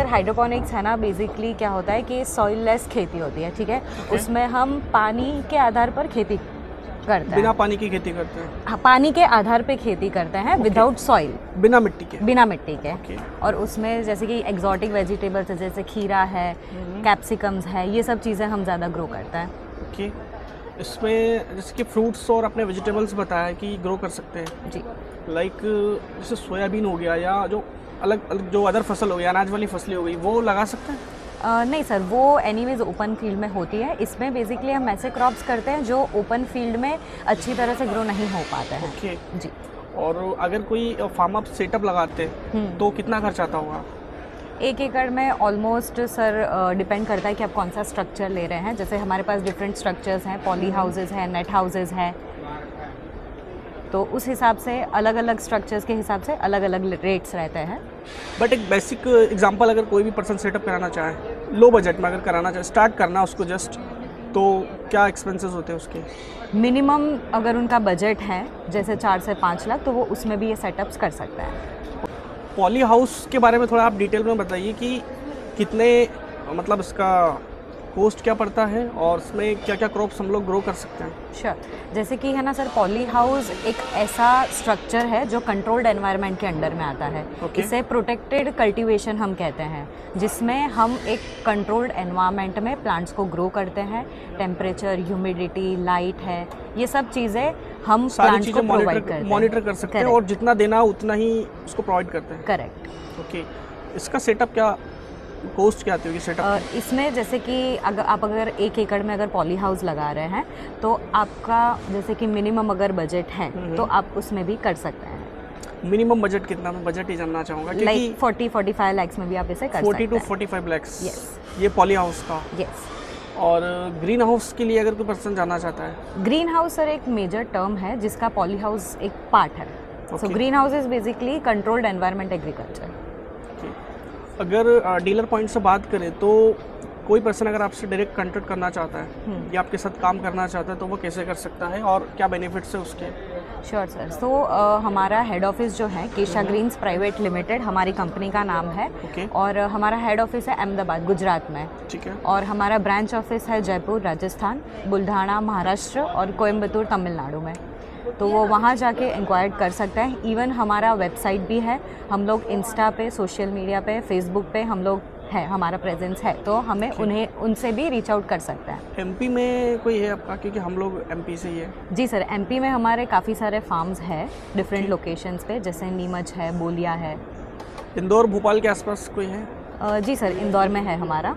Hydroponics है ना, basically क्या होता है कि सॉइल लेस खेती होती है, ठीक है। उसमें हम पानी के आधार पर खेती करते हैं। बिना पानी की खेती करते हैं? हाँ, पानी के आधार पे खेती करते हैं, विदाउट सॉइल, बिना मिट्टी के। बिना मिट्टी के। और उसमें जैसे कि एग्जॉटिक वेजिटेबल्स जैसे खीरा है, कैप्सिकम्स है, ये सब चीज़ें हम ज़्यादा ग्रो करते हैं। ओके। इसमें जैसे कि फ्रूट्स और अपने वेजिटेबल्स बताया कि ग्रो कर सकते हैं जी। लाइक जैसे सोयाबीन हो गया या जो अलग अलग जो अदर फसल हो गई, अनाज वाली फसलें हो गई, वो लगा सकते हैं? नहीं सर, वो एनीवेज ओपन फील्ड में होती है। इसमें बेसिकली हम ऐसे क्रॉप्स करते हैं जो ओपन फील्ड में अच्छी तरह से ग्रो नहीं हो पाते हैं। ओके जी। और अगर कोई फार्म अप सेटअप लगाते हैं तो कितना खर्च आता होगा? 1 एकड़ में ऑलमोस्ट सर डिपेंड करता है कि आप कौन सा स्ट्रक्चर ले रहे हैं। जैसे हमारे पास डिफरेंट स्ट्रक्चर्स हैं, पॉली हाउसेज हैं, नेट हाउसेज हैं, तो उस हिसाब से अलग अलग स्ट्रक्चर्स के हिसाब से अलग अलग रेट्स रहते हैं। बट एक बेसिक एग्जांपल, अगर कोई भी पर्सन सेटअप कराना चाहे, लो बजट में अगर कराना चाहे, स्टार्ट करना उसको जस्ट, तो क्या एक्सपेंसेस होते हैं उसके? मिनिमम अगर उनका बजट है जैसे 4 से 5 लाख, तो वो उसमें भी ये सेटअप्स कर सकता है। पॉली हाउस के बारे में थोड़ा आप डिटेल में बताइए कि कितने, मतलब इसका कॉस्ट क्या पड़ता है और इसमें क्या क्या क्रॉप्स हम लोग ग्रो कर सकते हैं? श्योर। जैसे कि है ना सर, पॉली हाउस एक ऐसा स्ट्रक्चर है जो कंट्रोल्ड एनवायरनमेंट के अंडर में आता है। इसे प्रोटेक्टेड कल्टीवेशन हम कहते हैं, जिसमें हम एक कंट्रोल्ड एनवायरनमेंट में प्लांट्स को ग्रो करते हैं। टेम्परेचर, ह्यूमिडिटी, लाइट है, ये सब चीज़ें हम प्लांट्स को प्रोवाइड करते हैं, मॉनिटर कर सकते हैं और जितना देना उतना ही उसको प्रोवाइड करते हैं। करेक्ट। ओके। इसका सेटअप क्या, कॉस्ट क्या आती होगी सेटअप? इसमें जैसे कि अगर 1 एकड़ में अगर पॉली हाउस लगा रहे हैं तो आपका जैसे कि मिनिमम अगर बजट है तो आप उसमें भी कर सकते हैं। मिनिमम बजट कितना? मैं बजट ही जानना चाहूँगा। लाइक 40-45 लाख में भी आप इसे कर सकते हैं। 40 to 45 lakhs? यस। ये पॉली हाउस का? यस। और ग्रीन हाउस के लिए अगर कोई पर्सन जानना चाहता है? ग्रीन हाउस सर एक मेजर टर्म है जिसका पॉली हाउस एक पार्ट है। So green house is basically controlled environment agriculture. अगर डीलर पॉइंट से बात करें तो कोई पर्सन अगर आपसे डायरेक्ट कॉन्टैक्ट करना चाहता है या आपके साथ काम करना चाहता है तो वो कैसे कर सकता है और क्या बेनिफिट्स है उसके? Sure sir. सो हमारा हेड ऑफिस जो है केशा ग्रीन्स प्राइवेट लिमिटेड हमारी कंपनी का नाम है। और हमारा हेड ऑफिस है अहमदाबाद, गुजरात में। ठीक है। और हमारा ब्रांच ऑफिस है जयपुर, राजस्थान, बुल्ढाना, महाराष्ट्र और कोयम्बतूर, तमिलनाडु में। तो वो वहाँ जाके इंक्वायर कर सकता है। इवन हमारा वेबसाइट भी है, हम लोग इंस्टा पे, सोशल मीडिया पे, फेसबुक पे हम लोग है, हमारा प्रेजेंस है, तो हमें उनसे भी रीच आउट कर सकता है। एमपी में कोई है आपका? क्योंकि हम लोग एमपी से ही है। जी सर, एमपी में हमारे काफ़ी सारे फार्म्स हैं डिफरेंट लोकेशंस पे, जैसे नीमच है, बोलिया है। इंदौर, भोपाल के आसपास कोई है? जी सर, इंदौर में है हमारा।